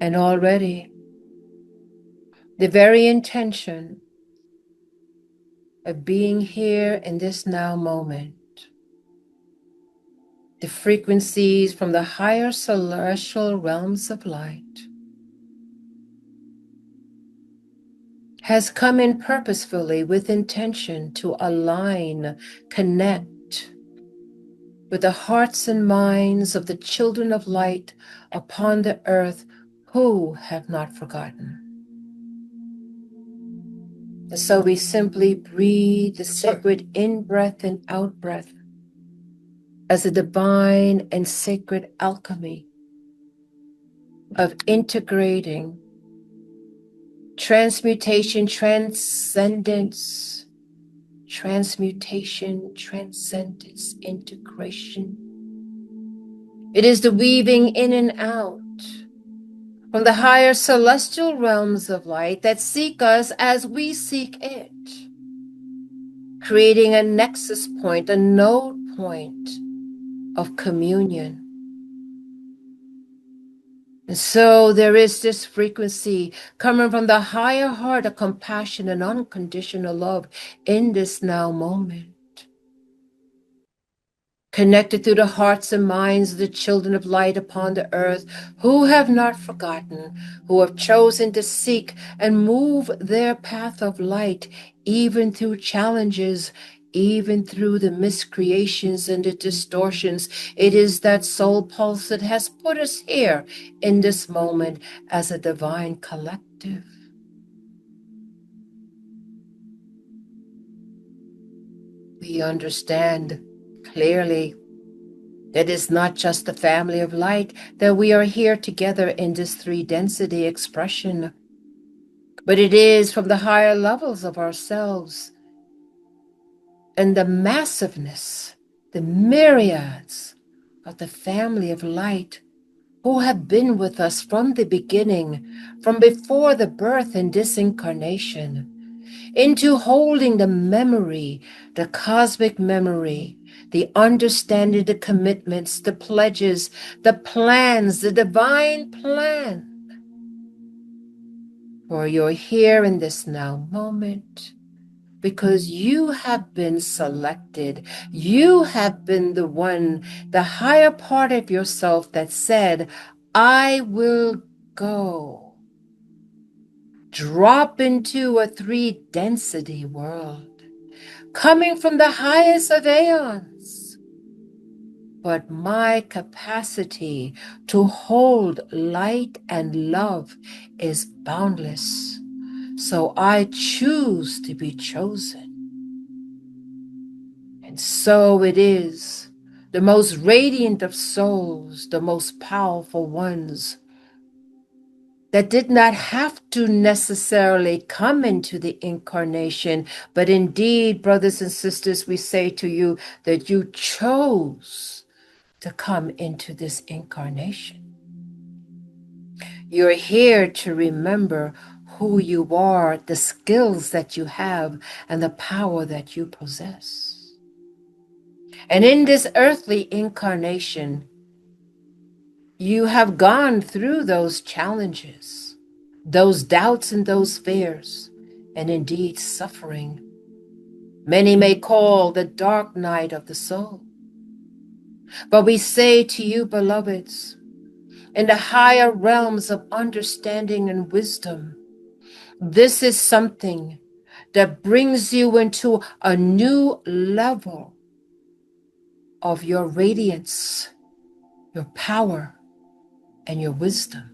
And already, the very intention of being here in this now moment, the frequencies from the higher celestial realms of light, has come in purposefully with intention to align, connect with the hearts and minds of the children of light upon the earth who have not forgotten. And so we simply breathe the sacred in-breath and out-breath as a divine and sacred alchemy of integrating transmutation, transcendence, transmutation, transcendence, integration. It is the weaving in and out from the higher celestial realms of light that seek us as we seek it, creating a nexus point, a node point of communion. And so there is this frequency coming from the higher heart of compassion and unconditional love in this now moment. Connected through the hearts and minds of the children of light upon the earth who have not forgotten, who have chosen to seek and move their path of light, even through challenges, even through the miscreations and the distortions. It is that soul pulse that has put us here in this moment as a divine collective. We understand clearly that it's not just the family of light, that we are here together in this three-density expression, but it is from the higher levels of ourselves and the massiveness, the myriads of the family of light who have been with us from the beginning, from before the birth and disincarnation, into holding the memory, the cosmic memory, the understanding, the commitments, the pledges, the plans, the divine plan. For you're here in this now moment because you have been selected. You have been the one, the higher part of yourself that said, I will go. Drop into a three-density world, coming from the highest of aeons. But my capacity to hold light and love is boundless. So I choose to be chosen. And so it is, the most radiant of souls, the most powerful ones, that did not have to necessarily come into the incarnation, but indeed, brothers and sisters, we say to you that you chose to come into this incarnation. You're here to remember who you are, the skills that you have, and the power that you possess. And in this earthly incarnation, you have gone through those challenges, those doubts and those fears, and indeed suffering. Many may call the dark night of the soul. But we say to you, beloveds, in the higher realms of understanding and wisdom, this is something that brings you into a new level of your radiance, your power, and your wisdom.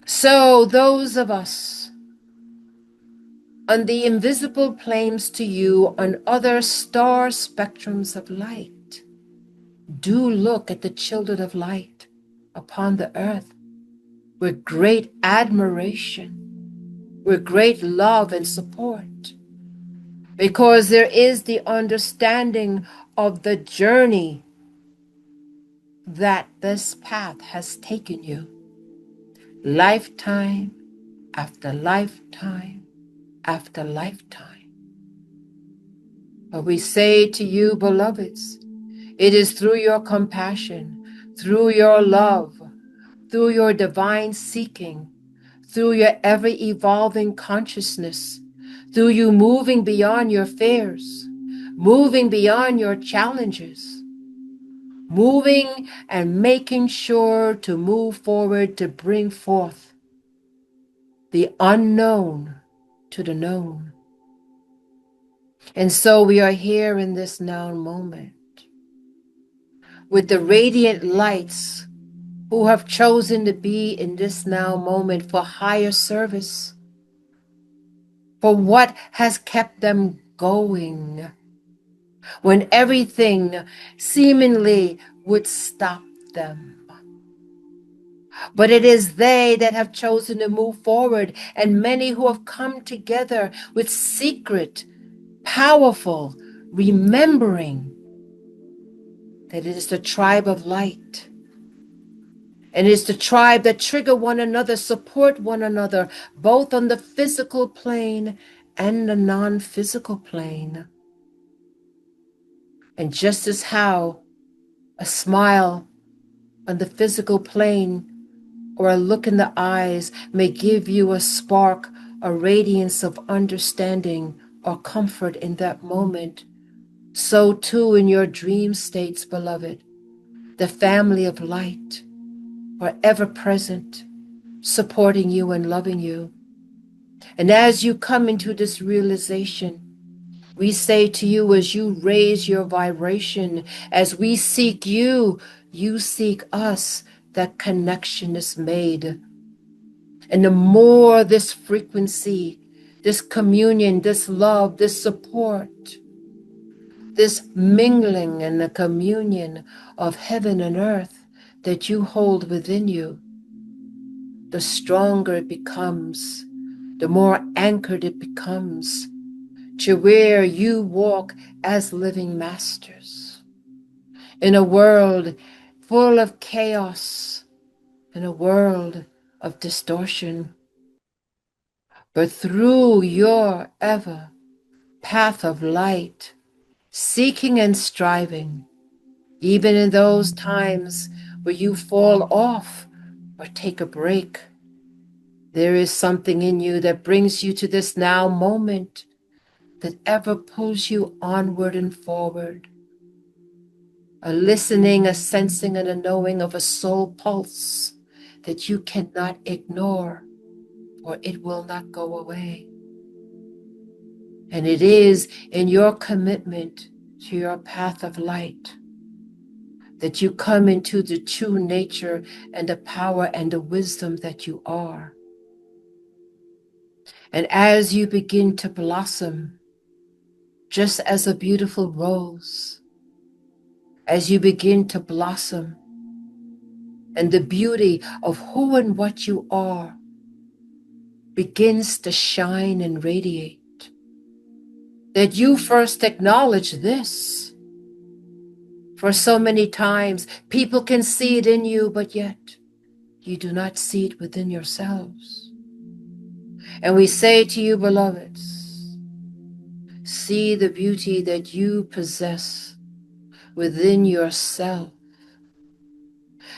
So those of us on the invisible planes to you on other star spectrums of light, do look at the children of light upon the earth with great admiration, with great love and support, because there is the understanding of the journey that this path has taken you, lifetime after lifetime after lifetime. But we say to you, beloveds, it is through your compassion, through your love, through your divine seeking, through your ever-evolving consciousness, through you moving beyond your fears, moving beyond your challenges, moving and making sure to move forward to bring forth the unknown to the known. And so we are here in this now moment with the radiant lights who have chosen to be in this now moment for higher service, for what has kept them going when everything seemingly would stop them. But it is they that have chosen to move forward, and many who have come together with secret, powerful remembering that it is the tribe of light. And it is the tribe that trigger one another, support one another, both on the physical plane and the non-physical plane. And just as how a smile on the physical plane or a look in the eyes may give you a spark, a radiance of understanding or comfort in that moment, so too in your dream states, beloved, the family of light are ever present, supporting you and loving you. And as you come into this realization, we say to you, as you raise your vibration, as we seek you, you seek us, that connection is made. And the more this frequency, this communion, this love, this support, this mingling and the communion of heaven and earth that you hold within you, the stronger it becomes, the more anchored it becomes to where you walk as living masters in a world full of chaos, in a world of distortion. But through your ever path of light, seeking and striving, even in those times where you fall off or take a break, there is something in you that brings you to this now moment that ever pulls you onward and forward. A listening, a sensing, and a knowing of a soul pulse that you cannot ignore, or it will not go away. And it is in your commitment to your path of light that you come into the true nature and the power and the wisdom that you are. And as you begin to blossom, just as a beautiful rose, as you begin to blossom, and the beauty of who and what you are begins to shine and radiate, that you first acknowledge this. For so many times, people can see it in you, but yet you do not see it within yourselves. And we say to you, beloveds, see the beauty that you possess within yourself,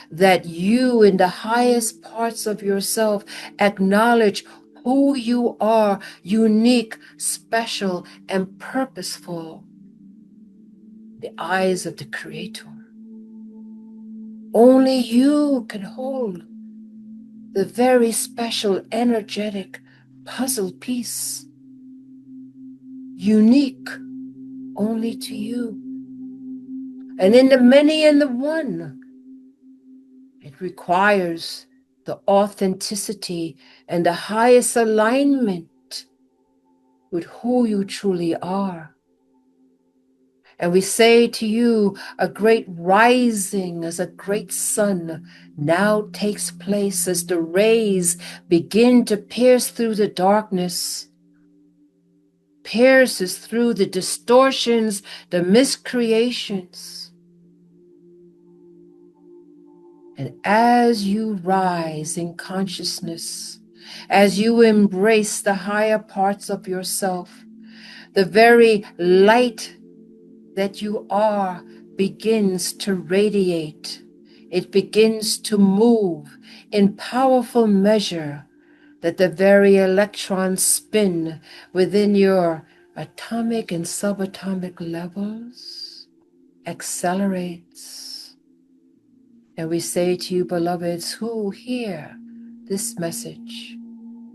that you in the highest parts of yourself acknowledge who you are, unique, special, and purposeful in the eyes of the Creator. Only you can hold the very special, energetic puzzle piece, unique only to you. And in the many and the one, it requires the authenticity and the highest alignment with who you truly are. And we say to you, a great rising as a great sun now takes place as the rays begin to pierce through the darkness, pierces through the distortions, the miscreations. And as you rise in consciousness, as you embrace the higher parts of yourself, the very light that you are begins to radiate it begins to move in powerful measure that the very electrons spin within your atomic and subatomic levels accelerates. And we say to you, beloveds, who hear this message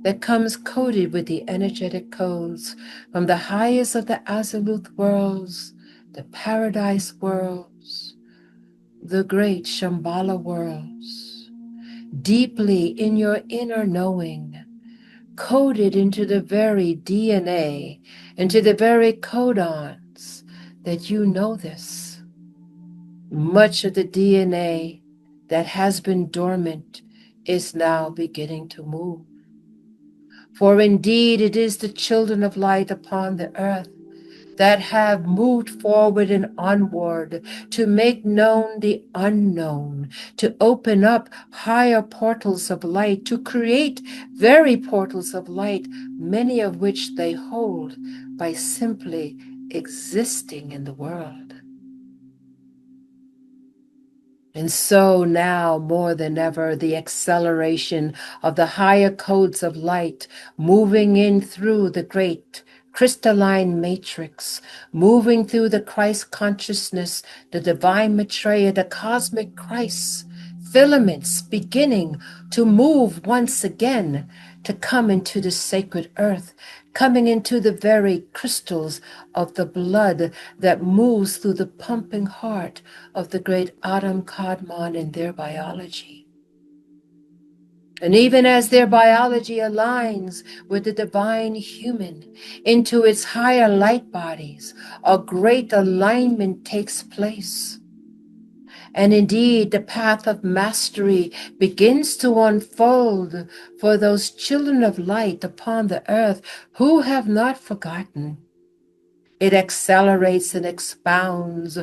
that comes coded with the energetic codes from the highest of the Azimuth worlds, the paradise worlds, the great Shambhala worlds, deeply in your inner knowing, coded into the very DNA, into the very codons, that you know this. Much of the DNA that has been dormant is now beginning to move. For indeed it is the children of light upon the earth that have moved forward and onward to make known the unknown, to open up higher portals of light, to create very portals of light, many of which they hold by simply existing in the world. And so now, more than ever, the acceleration of the higher codes of light moving in through the great crystalline matrix, moving through the Christ consciousness, the divine Maitreya, the cosmic Christ, filaments beginning to move once again, to come into the sacred earth, coming into the very crystals of the blood that moves through the pumping heart of the great Adam Kadmon in their biology. And even as their biology aligns with the divine human into its higher light bodies, a great alignment takes place. And indeed, the path of mastery begins to unfold for those children of light upon the earth who have not forgotten. It accelerates and expounds.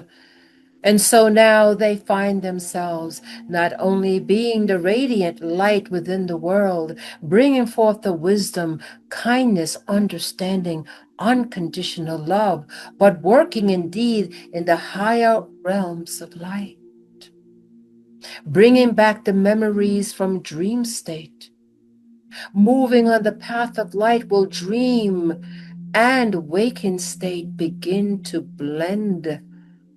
And so now they find themselves not only being the radiant light within the world, bringing forth the wisdom, kindness, understanding, unconditional love, but working indeed in the higher realms of light, bringing back the memories from dream state. Moving on the path of light will dream and waking state begin to blend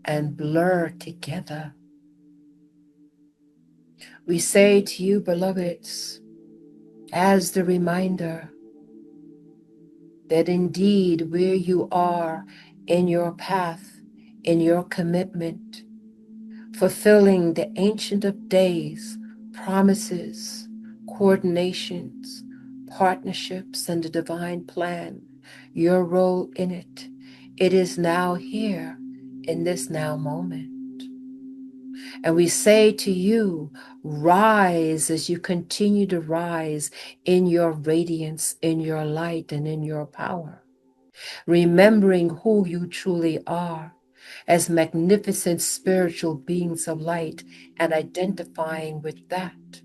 and blur together. We say to you, beloveds, as the reminder that indeed where you are in your path, in your commitment, fulfilling the Ancient of Days, promises, coordinations, partnerships, and the divine plan, your role in it, it is now here in this now moment. And we say to you, rise as you continue to rise in your radiance, in your light, and in your power, remembering who you truly are as magnificent spiritual beings of light and identifying with that,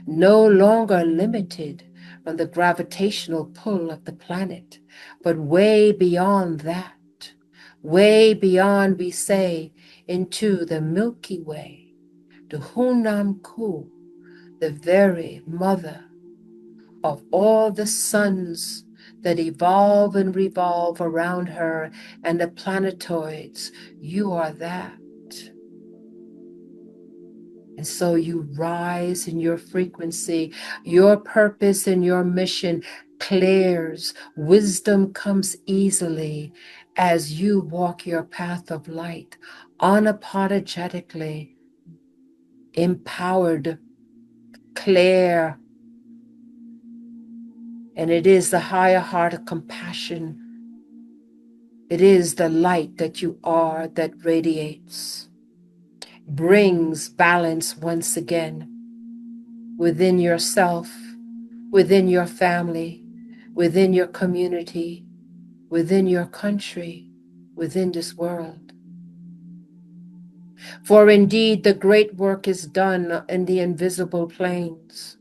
no longer limited from the gravitational pull of the planet, but way beyond that, way beyond, we say, into the Milky Way, the Hunam Ku, the very mother of all the suns that evolve and revolve around her and the planetoids. You are that. And so you rise in your frequency, your purpose and your mission clears. Wisdom comes easily as you walk your path of light, unapologetically, empowered, clear. And it is the higher heart of compassion. It is the light that you are that radiates, brings balance once again within yourself, within your family, within your community, within your country, within this world. For indeed, the great work is done in the invisible planes.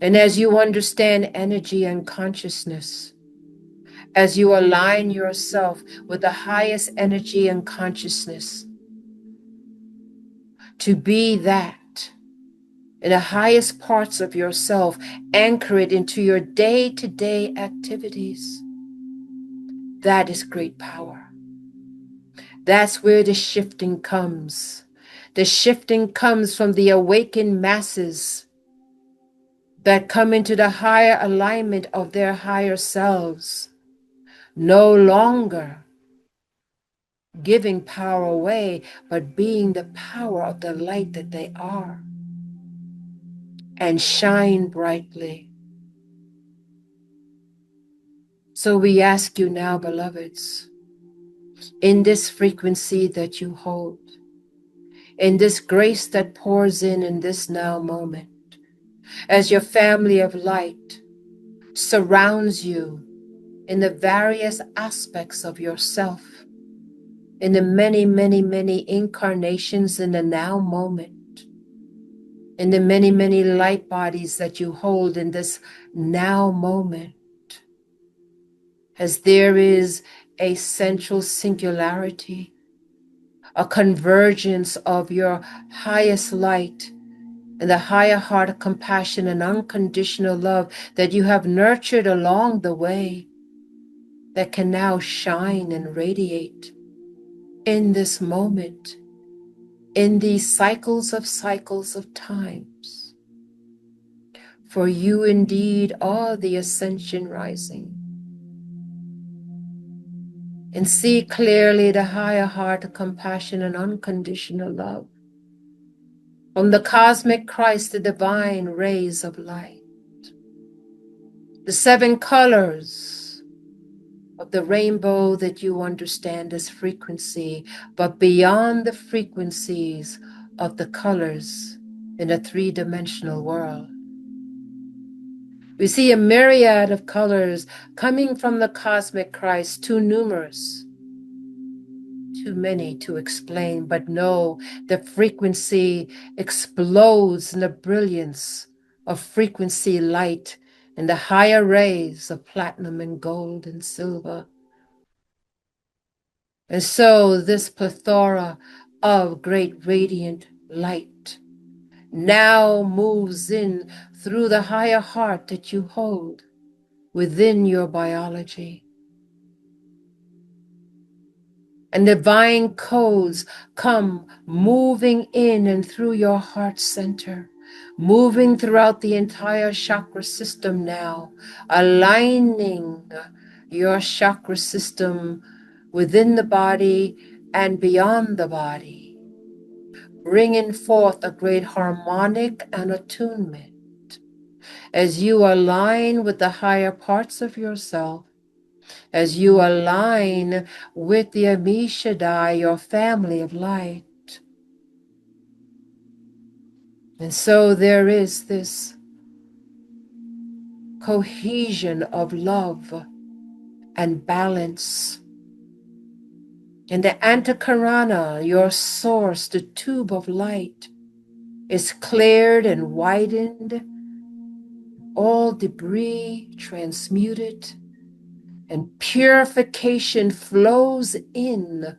And as you understand energy and consciousness, as you align yourself with the highest energy and consciousness, to be that in the highest parts of yourself, anchor it into your day-to-day activities. That is great power. That's where the shifting comes. The shifting comes from the awakened masses that come into the higher alignment of their higher selves, no longer giving power away, but being the power of the light that they are, and shine brightly. So we ask you now, beloveds, in this frequency that you hold, in this grace that pours in this now moment, as your family of light surrounds you in the various aspects of yourself, in the many, many, many incarnations in the now moment, in the many, many light bodies that you hold in this now moment, as there is a central singularity, a convergence of your highest light and the higher heart of compassion and unconditional love that you have nurtured along the way, that can now shine and radiate in this moment, in these cycles of times. For you indeed are the ascension rising. And see clearly the higher heart of compassion and unconditional love from the cosmic Christ, the divine rays of light, the 7 colors of the rainbow that you understand as frequency, but beyond the frequencies of the colors in a 3-dimensional world. We see a myriad of colors coming from the cosmic Christ, too numerous, too many to explain, but no, the frequency explodes in the brilliance of frequency light in the higher rays of platinum and gold and silver. And so this plethora of great radiant light now moves in through the higher heart that you hold within your biology. And divine codes come moving in and through your heart center, moving throughout the entire chakra system now, aligning your chakra system within the body and beyond the body, bringing forth a great harmonic and attunement as you align with the higher parts of yourself, as you align with the Amishadai, your family of light. And so there is this cohesion of love and balance. And the Antakarana, your source, the tube of light, is cleared and widened, all debris transmuted, and purification flows in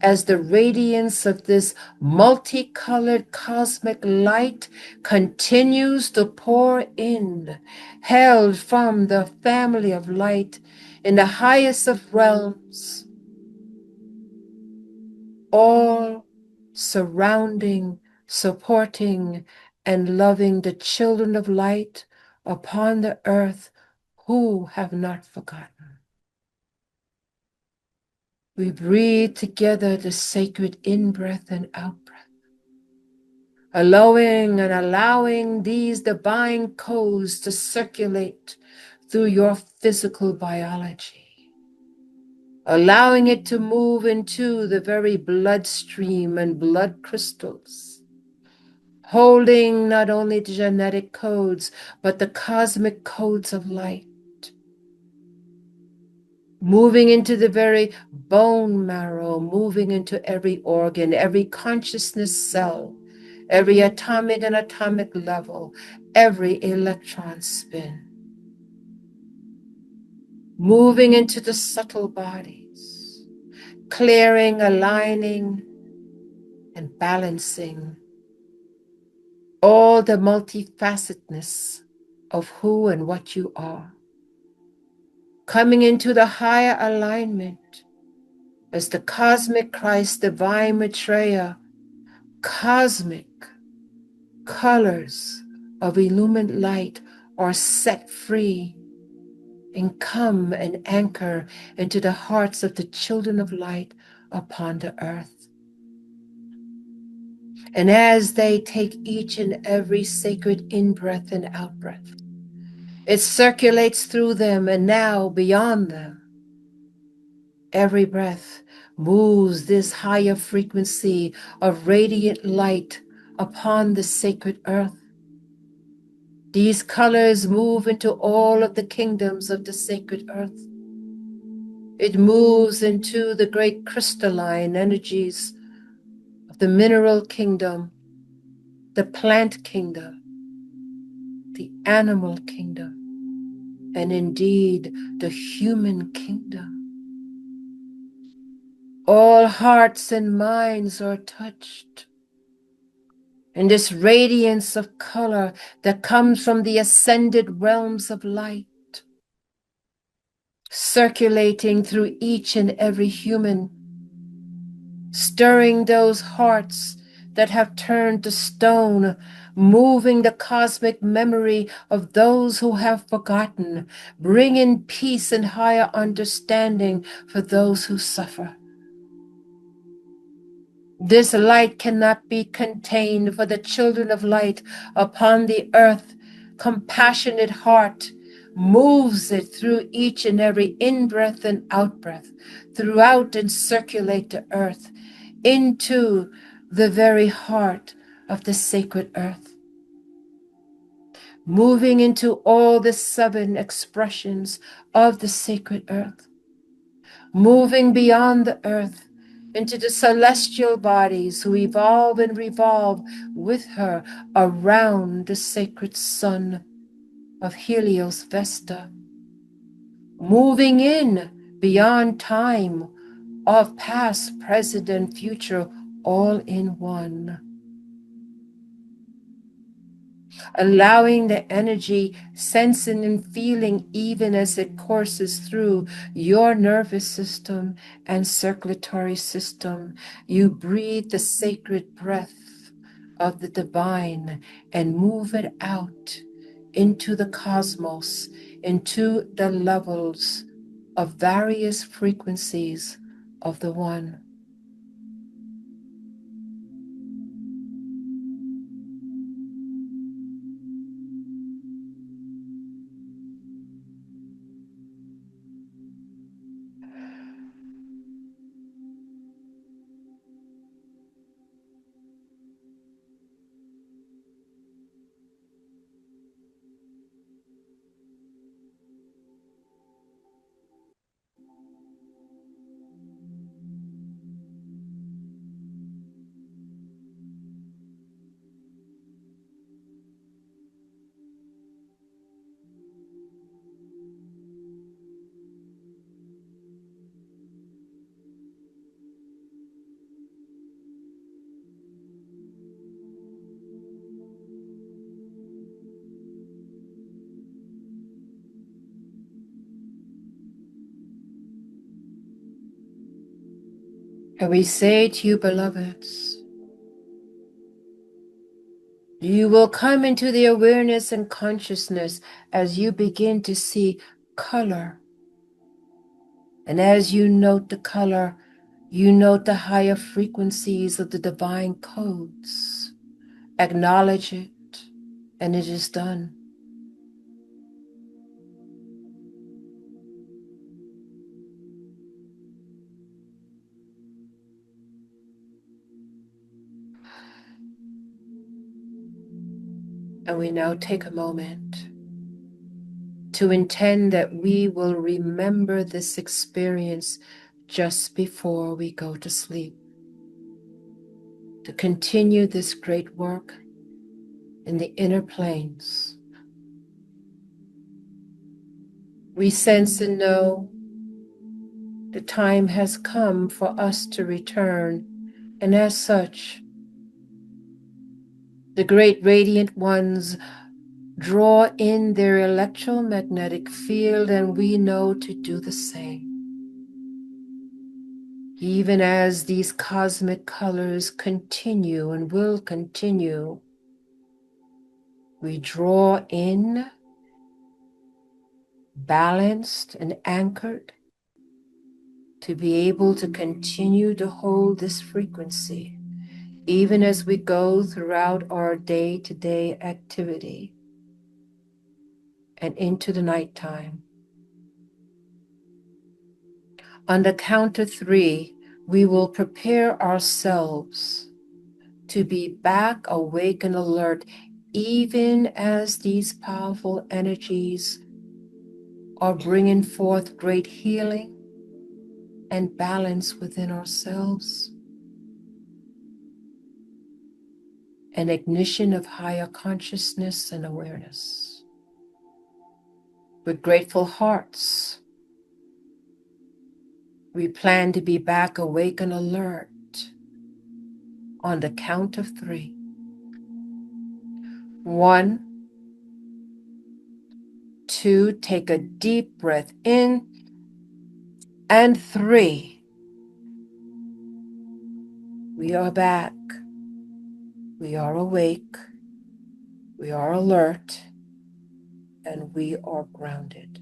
as the radiance of this multicolored cosmic light continues to pour in, held from the family of light in the highest of realms, all surrounding, supporting, and loving the children of light upon the earth who have not forgotten. We breathe together the sacred in-breath and out-breath, allowing these divine codes to circulate through your physical biology, allowing it to move into the very bloodstream and blood crystals, holding not only the genetic codes, but the cosmic codes of light, moving into the very bone marrow, moving into every organ, every consciousness cell, every atomic and atomic level, every electron spin, moving into the subtle bodies, clearing, aligning, and balancing all the multifacetedness of who and what you are, coming into the higher alignment as the cosmic Christ, divine Maitreya, cosmic colors of illumined light are set free and come and anchor into the hearts of the children of light upon the earth. And as they take each and every sacred in-breath and out-breath, it circulates through them and now beyond them. Every breath moves this higher frequency of radiant light upon the sacred earth. These colors move into all of the kingdoms of the sacred earth. It moves into the great crystalline energies of the mineral kingdom, the plant kingdom, the animal kingdom, and indeed the human kingdom. All hearts and minds are touched. And this radiance of color that comes from the ascended realms of light, circulating through each and every human, stirring those hearts that have turned to stone, moving the cosmic memory of those who have forgotten, bringing peace and higher understanding for those who suffer. This light cannot be contained for the children of light upon the earth. Compassionate heart moves it through each and every in-breath and out-breath, throughout and circulate the earth into the very heart of the sacred earth, moving into all the 7 expressions of the sacred earth, moving beyond the earth into the celestial bodies who evolve and revolve with her around the sacred sun of Helios Vesta, moving in beyond time of past, present, and future, all in one. Allowing the energy, sensing and feeling even as it courses through your nervous system and circulatory system. You breathe the sacred breath of the divine and move it out into the cosmos, into the levels of various frequencies of the one. And we say to you, beloveds, you will come into the awareness and consciousness as you begin to see color. And as you note the color, you note the higher frequencies of the divine codes. Acknowledge it, and it is done. And we now take a moment to intend that we will remember this experience just before we go to sleep, to continue this great work in the inner planes. We sense and know the time has come for us to return, and as such, The great radiant ones draw in their electromagnetic field, and we know to do the same. Even as these cosmic colors continue and will continue, we draw in, balanced and anchored, to be able to continue to hold this frequency, even as we go throughout our day-to-day activity and into the nighttime. On the count of 3, we will prepare ourselves to be back awake and alert, even as these powerful energies are bringing forth great healing and balance within ourselves, an ignition of higher consciousness and awareness. With grateful hearts, we plan to be back awake and alert on the count of 3. 1, 2, take a deep breath in, and 3, we are back. We are awake, we are alert, and we are grounded.